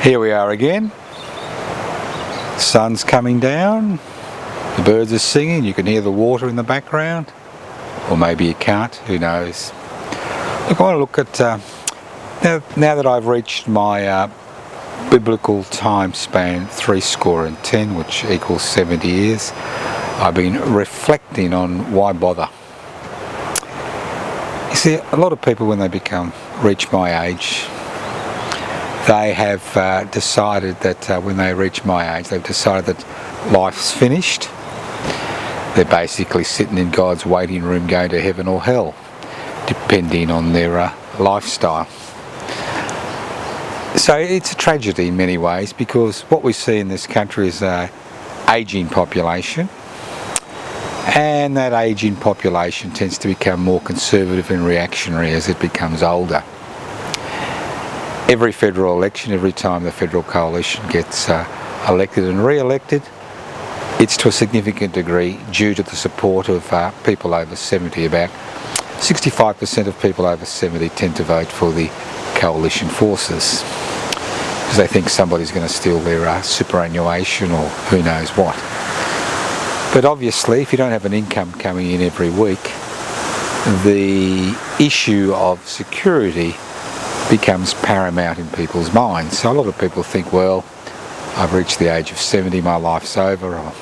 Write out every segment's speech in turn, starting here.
Here we are again. The sun's coming down, the birds are singing, you can hear the water in the background, or maybe you can't, who knows. Look, I want to look at, now that I've reached my biblical time span 70, which equals 70 years, I've been reflecting on why bother. You see, a lot of people when they reach my age, they have decided that when they reach my age, they've decided that life's finished. They're basically sitting in God's waiting room going to heaven or hell, depending on their lifestyle. So it's a tragedy in many ways, because what we see in this country is an ageing population, and that ageing population tends to become more conservative and reactionary as it becomes older. Every federal election, every time the federal coalition gets elected and re-elected, it's to a significant degree due to the support of people over 70. About 65% of people over 70 tend to vote for the coalition forces because they think somebody's going to steal their superannuation or who knows what. But obviously, if you don't have an income coming in every week, the issue of security becomes paramount in people's minds. So a lot of people think, well, I've reached the age of 70, my life's over, I'll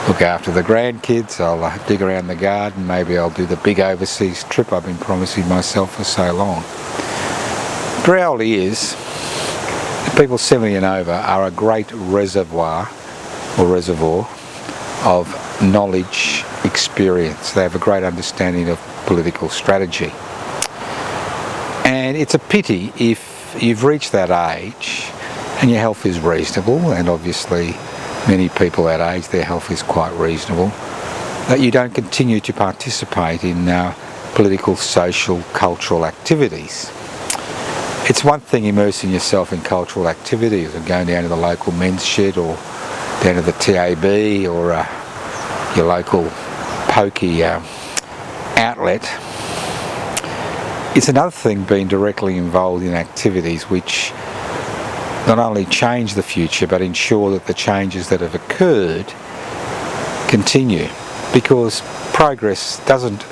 look after the grandkids, I'll dig around the garden, maybe I'll do the big overseas trip I've been promising myself for so long. The reality is that people 70 and over are a great reservoir of knowledge, experience. They have a great understanding of political strategy. And it's a pity if you've reached that age and your health is reasonable, and obviously many people that age, their health is quite reasonable, that you don't continue to participate in political, social, cultural activities. It's one thing immersing yourself in cultural activities and going down to the local men's shed or down to the TAB or your local pokey outlet. It's another thing being directly involved in activities which not only change the future but ensure that the changes that have occurred continue, because progress doesn't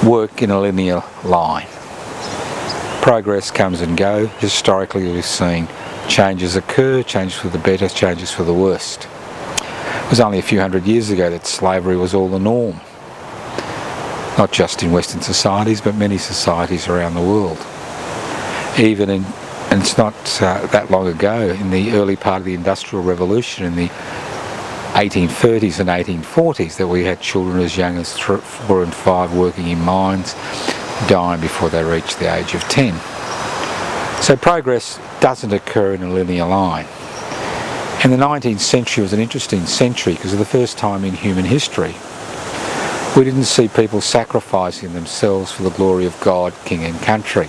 work in a linear line. Progress comes and goes. Historically, we've seen changes occur, changes for the better, changes for the worst. It was only a few hundred years ago that slavery was all the norm. Not just in Western societies, but many societies around the world. And it's not that long ago, in the early part of the Industrial Revolution in the 1830s and 1840s, that we had children as young as 4 and 5 working in mines, dying before they reached the age of 10. So progress doesn't occur in a linear line. And the 19th century was an interesting century because for the first time in human history, we didn't see people sacrificing themselves for the glory of God, King and country.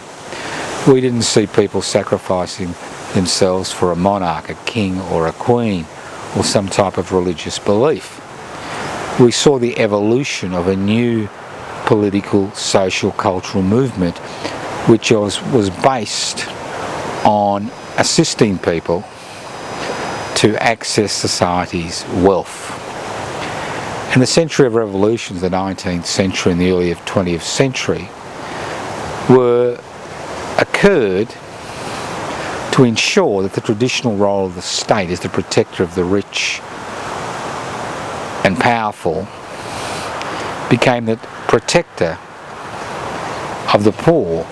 We didn't see people sacrificing themselves for a monarch, a king or a queen, or some type of religious belief. We saw the evolution of a new political, social, cultural movement which was based on assisting people to access society's wealth. And the century of revolutions, the 19th century and the early 20th century, occurred to ensure that the traditional role of the state as the protector of the rich and powerful became the protector of the poor.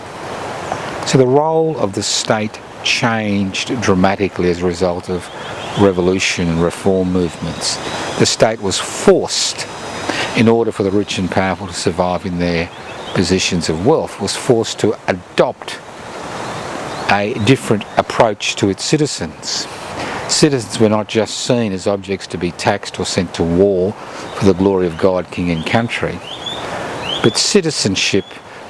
So the role of the state changed dramatically as a result of revolution and reform movements. The state was forced, in order for the rich and powerful to survive in their positions of wealth, was forced to adopt a different approach to its citizens. Citizens were not just seen as objects to be taxed or sent to war for the glory of God, King and country, but citizenship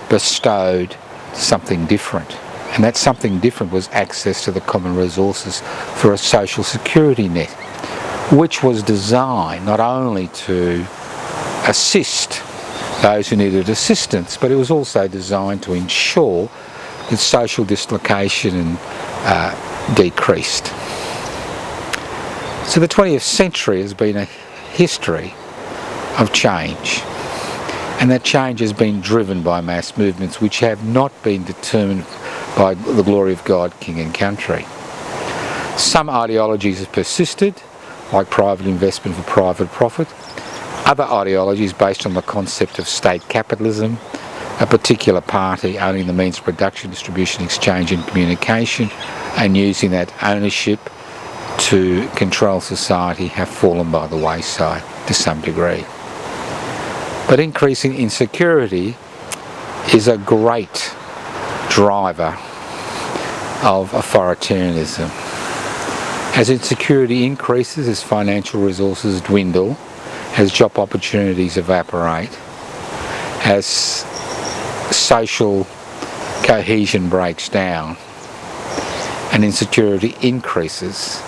bestowed something different. And that something different was access to the common resources for a social security net, which was designed not only to assist those who needed assistance, but it was also designed to ensure that social dislocation and decreased. So the 20th century has been a history of change, and that change has been driven by mass movements which have not been determined by the glory of God, King and country. Some ideologies have persisted, like private investment for private profit. Other ideologies based on the concept of state capitalism, a particular party owning the means of production, distribution, exchange and communication, and using that ownership to control society, have fallen by the wayside to some degree. But increasing insecurity is a great driver of authoritarianism. As insecurity increases, as financial resources dwindle, as job opportunities evaporate, as social cohesion breaks down, and insecurity increases,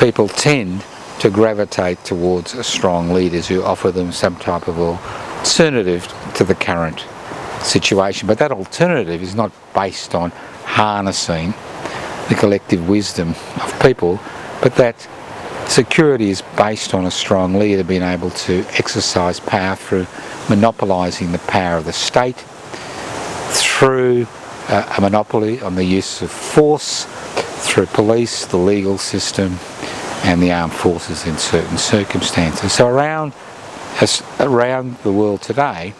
people tend to gravitate towards strong leaders who offer them some type of alternative to the current situation. But that alternative is not based on harnessing the collective wisdom of people, but that security is based on a strong leader being able to exercise power through monopolising the power of the state, through a monopoly on the use of force, through police, the legal system and the armed forces in certain circumstances. So around the world today,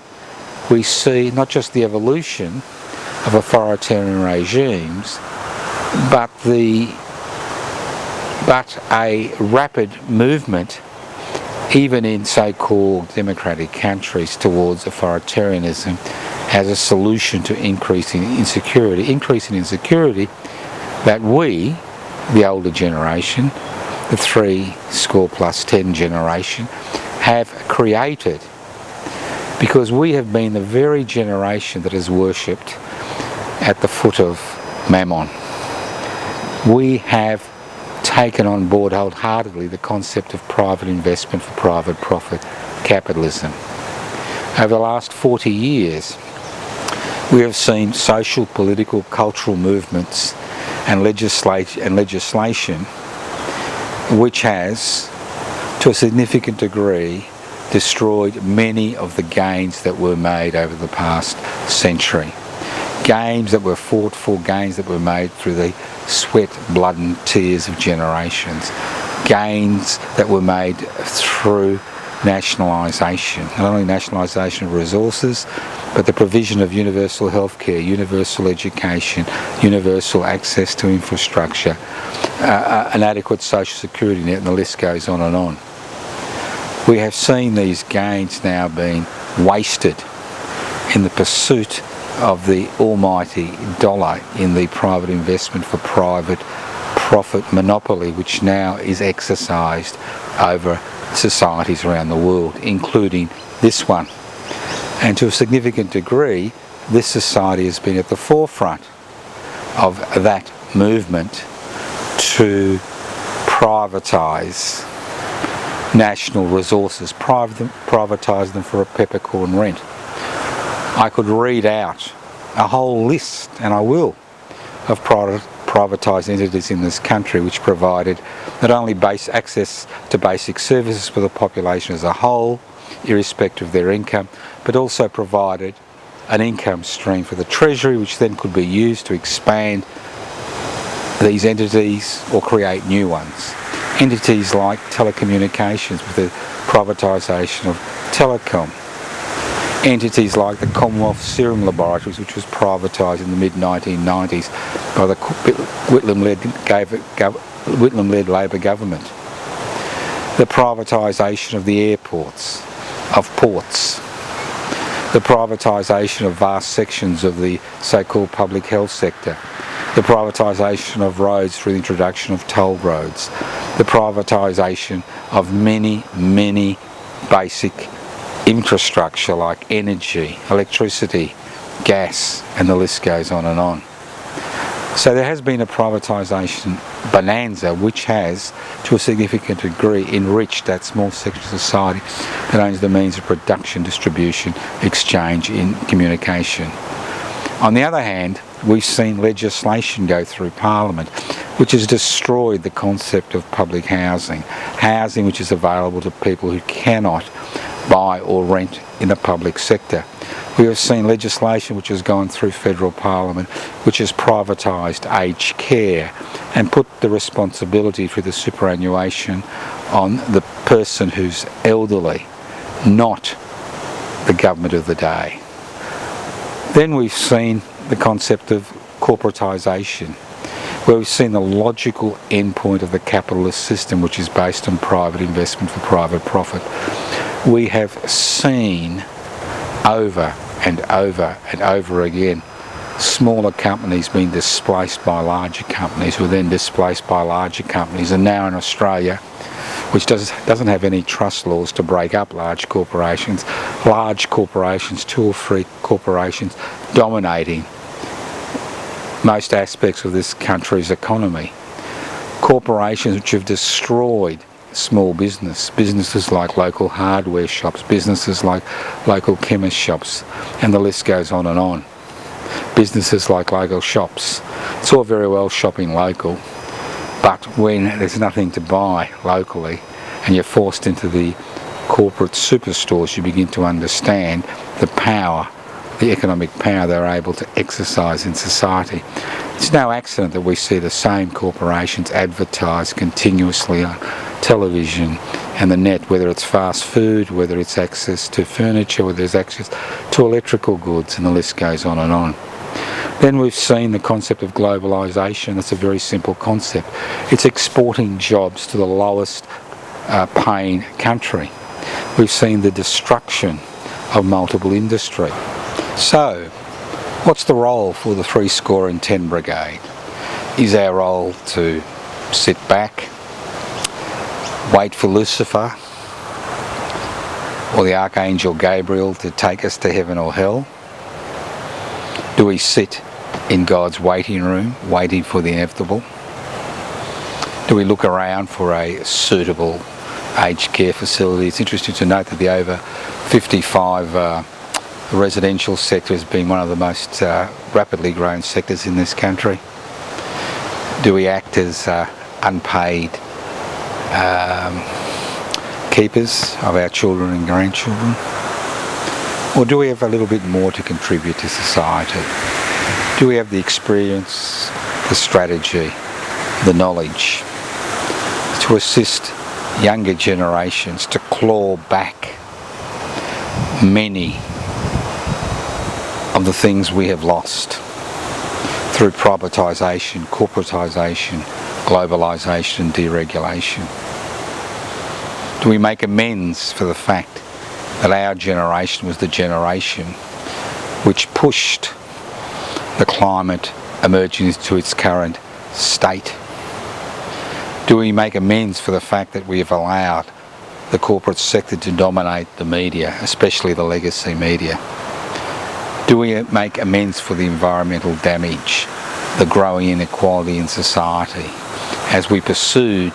we see not just the evolution of authoritarian regimes, but a rapid movement, even in so-called democratic countries, towards authoritarianism as a solution to increasing insecurity. Increasing insecurity that we, the older generation, the 10+ generation, have created, because we have been the very generation that has worshipped at the foot of Mammon. We have taken on board wholeheartedly the concept of private investment for private profit capitalism. Over the last 40 years, we have seen social, political, cultural movements and legislation which has, to a significant degree, destroyed many of the gains that were made over the past century. Gains that were fought for, gains that were made through the sweat, blood and tears of generations. Gains that were made through nationalisation. Not only nationalisation of resources, but the provision of universal healthcare, universal education, universal access to infrastructure, an adequate social security net, and the list goes on and on. We have seen these gains now being wasted in the pursuit of the almighty dollar, in the private investment for private profit monopoly, which now is exercised over societies around the world, including this one. And to a significant degree, this society has been at the forefront of that movement to privatise national resources, privatise them for a peppercorn rent. I could read out a whole list, and I will, of privatised entities in this country which provided not only access to basic services for the population as a whole, irrespective of their income, but also provided an income stream for the Treasury, which then could be used to expand these entities or create new ones. Entities like telecommunications with the privatisation of telecom. Entities like the Commonwealth Serum Laboratories, which was privatised in the mid-1990s by the Whitlam-led Labor government. The privatisation of the airports, of ports. The privatisation of vast sections of the so-called public health sector. The privatisation of roads through the introduction of toll roads. The privatisation of many, many basic infrastructure like energy, electricity, gas, and the list goes on and on. So there has been a privatisation bonanza which has, to a significant degree, enriched that small section of society that owns the means of production, distribution, exchange, in communication. On the other hand, we've seen legislation go through Parliament which has destroyed the concept of public housing, housing which is available to people who cannot buy or rent in the public sector. We have seen legislation which has gone through federal Parliament which has privatised aged care and put the responsibility for the superannuation on the person who's elderly, not the government of the day. Then we've seen the concept of corporatisation, where we've seen the logical endpoint of the capitalist system which is based on private investment for private profit. We have seen over and over and over again smaller companies being displaced by larger companies, who are then displaced by larger companies, and now in Australia, which doesn't have any trust laws to break up large corporations, 2 or 3 corporations dominating most aspects of this country's economy. Corporations which have destroyed small businesses like local hardware shops, businesses like local chemist shops, and the list goes on and on. Businesses like local shops. It's all very well shopping local, but when there's nothing to buy locally and you're forced into the corporate superstores, you begin to understand the power, the economic power they're able to exercise in society. It's no accident that we see the same corporations advertise continuously on television and the net, whether it's fast food, whether it's access to furniture, whether it's access to electrical goods, and the list goes on and on. Then we've seen the concept of globalisation. It's a very simple concept. It's exporting jobs to the lowest paying country. We've seen the destruction of multiple industry. So, what's the role for the 310 Brigade? Is our role to sit back, wait for Lucifer or the Archangel Gabriel to take us to heaven or hell? Do we sit in God's waiting room, waiting for the inevitable? Do we look around for a suitable aged care facility? It's interesting to note that the over 55 residential sector has been one of the most rapidly growing sectors in this country. Do we act as unpaid keepers of our children and grandchildren? Or do we have a little bit more to contribute to society? Do we have the experience, the strategy, the knowledge to assist younger generations to claw back many of the things we have lost through privatisation, corporatisation, globalisation and deregulation? Do we make amends for the fact that our generation was the generation which pushed the climate emerging to its current state? Do we make amends for the fact that we have allowed the corporate sector to dominate the media, especially the legacy media? Do we make amends for the environmental damage, the growing inequality in society, as we pursued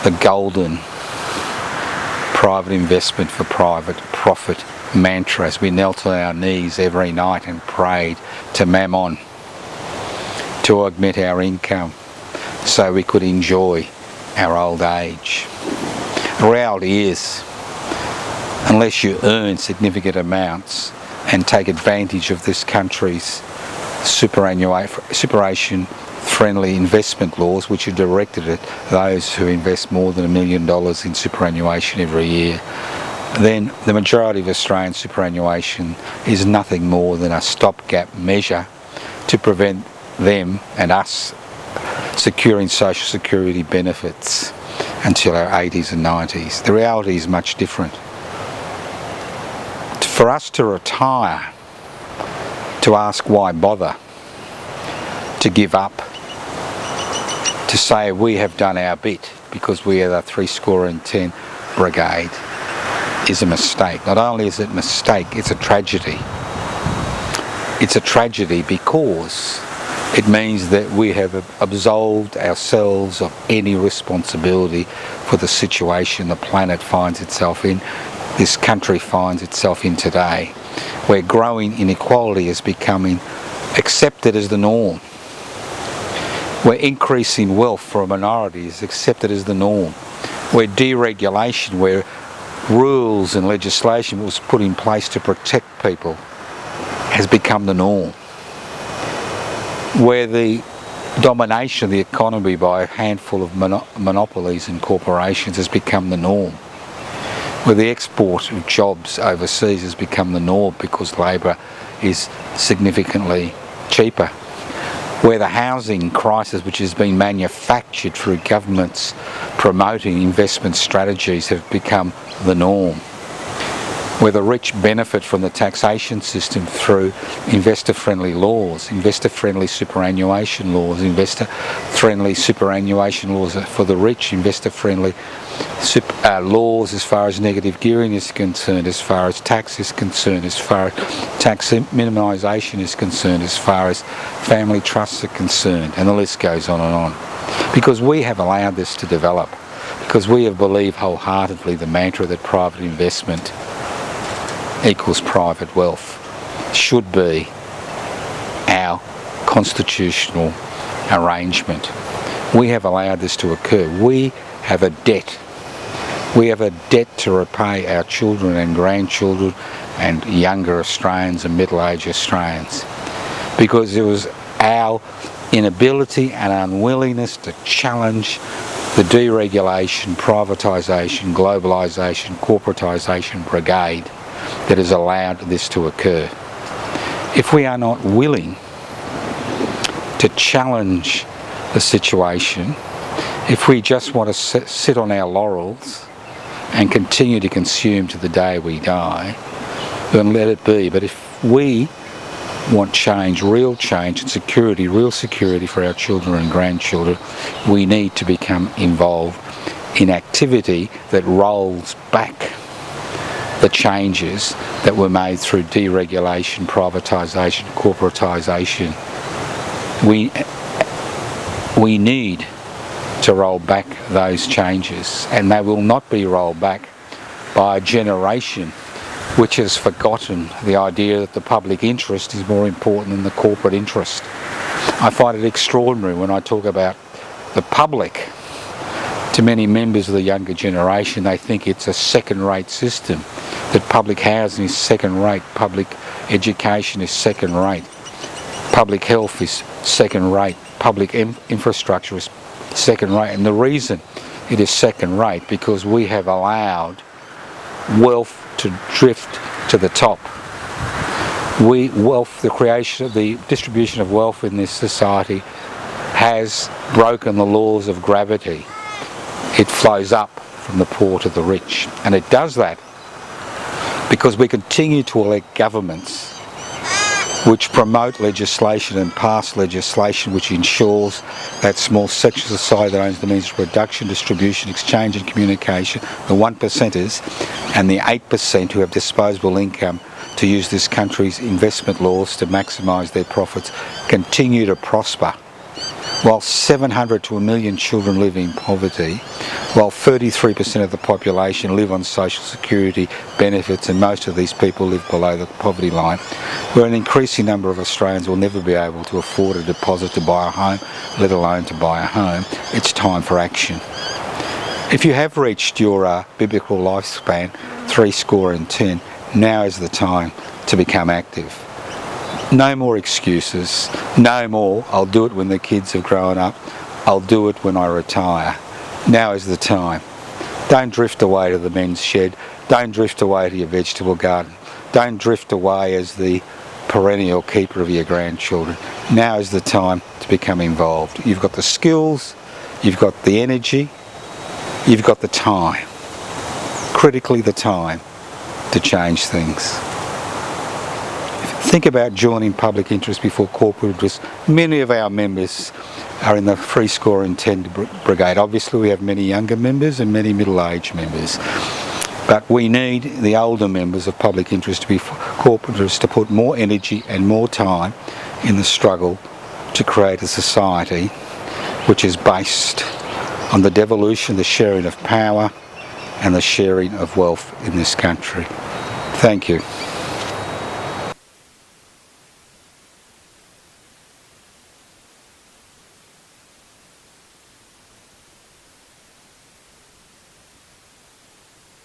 the golden private investment for private profit mantra, as we knelt on our knees every night and prayed to Mammon to augment our income so we could enjoy our old age? The reality is, unless you earn significant amounts and take advantage of this country's superannuation-friendly investment laws, which are directed at those who invest more than $1 million in superannuation every year, then the majority of Australian superannuation is nothing more than a stopgap measure to prevent them and us securing social security benefits until our 80s and 90s. The reality is much different. For us to retire, to ask why bother, to give up, to say we have done our bit because we are the 310 Brigade, is a mistake. Not only is it a mistake, it's a tragedy. It's a tragedy because it means that we have absolved ourselves of any responsibility for the situation the planet finds itself in, this country finds itself in today, where growing inequality is becoming accepted as the norm, where increasing wealth for a minority is accepted as the norm, where deregulation, where rules and legislation was put in place to protect people, has become the norm, where the domination of the economy by a handful of monopolies and corporations has become the norm, where the export of jobs overseas has become the norm because labour is significantly cheaper, where the housing crisis, which has been manufactured through governments promoting investment strategies, have become the norm, where the rich benefit from the taxation system through investor-friendly laws, investor-friendly superannuation laws, investor-friendly superannuation laws for the rich, investor-friendly laws as far as negative gearing is concerned, as far as tax is concerned, as far as tax minimisation is concerned, as far as family trusts are concerned, and the list goes on and on. Because we have allowed this to develop, because we have believed wholeheartedly the mantra that private investment equals private wealth should be our constitutional arrangement. We have allowed this to occur. We have a debt. We have a debt to repay our children and grandchildren and younger Australians and middle-aged Australians, because it was our inability and unwillingness to challenge the deregulation, privatisation, globalisation, corporatisation brigade that has allowed this to occur. If we are not willing to challenge the situation, if we just want to sit on our laurels and continue to consume to the day we die, then let it be. But if we want change, real change and security, real security for our children and grandchildren, we need to become involved in activity that rolls back the changes that were made through deregulation, privatisation, corporatisation. We need to roll back those changes, and they will not be rolled back by a generation which has forgotten the idea that the public interest is more important than the corporate interest. I find it extraordinary when I talk about the public. To many members of the younger generation, they think it's a second-rate system, that public housing is second-rate, public education is second-rate, public health is second-rate, public infrastructure is second-rate. And the reason it is second-rate because we have allowed wealth to drift to the top. The distribution of wealth in this society has broken the laws of gravity. It flows up from the poor to the rich, and it does that because we continue to elect governments which promote legislation and pass legislation which ensures that small sections of society that owns the means of production, distribution, exchange and communication, the 1%ers and the 8% who have disposable income to use this country's investment laws to maximise their profits, continue to prosper. While 700 to 1 million children live in poverty, while 33% of the population live on social security benefits and most of these people live below the poverty line, where an increasing number of Australians will never be able to afford a deposit to buy a home, let alone to buy a home, it's time for action. If you have reached your biblical lifespan, 70, now is the time to become active. No more excuses, no more, I'll do it when the kids have grown up, I'll do it when I retire. Now is the time. Don't drift away to the men's shed, don't drift away to your vegetable garden, don't drift away as the perennial keeper of your grandchildren. Now is the time to become involved. You've got the skills, you've got the energy, you've got the time, critically the time to change things. Think about joining public interest before corporate interest. Many of our members are in the 10 brigade. Obviously we have many younger members and many middle-aged members. But we need the older members of public interest to be corporate interest to put more energy and more time in the struggle to create a society which is based on the devolution, the sharing of power and the sharing of wealth in this country. Thank you.